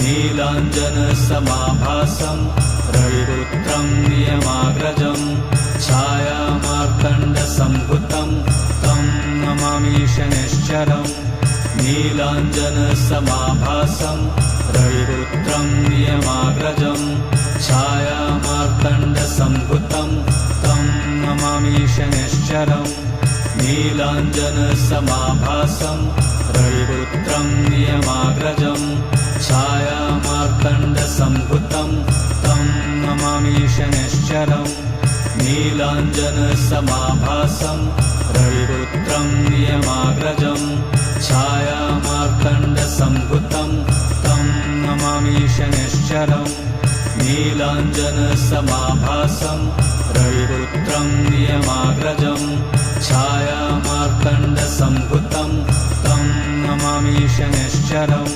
नीलाञ्जनसमाभासं रविपुत्रं नियमाग्रजं छायामार्तण्डसम्भुतं तं नमामि शनैश्चरम् नीलाञ्जनसमाभासं रविपुत्रं नियमाग्रजं छायामार्तण्डसम्भुतं तं नमामि शनैश्चरम् नीलाञ्जनसमाभासं रविपुत्रं नियमाग्रजं छायामार्तण्डसम्भुतं तं नमामि शनैश्चरम् नीलाञ्जनसमाभासं रविपुत्रं नियमाग्रजं छायामार्तण्डसम्भुतं तं नमामि शनैश्चरम् नीलाञ्जनसमाभासं रविपुत्रं नियमाग्रजं छायामार्तण्डसम्भुतं तं नमामि शनैश्चरम्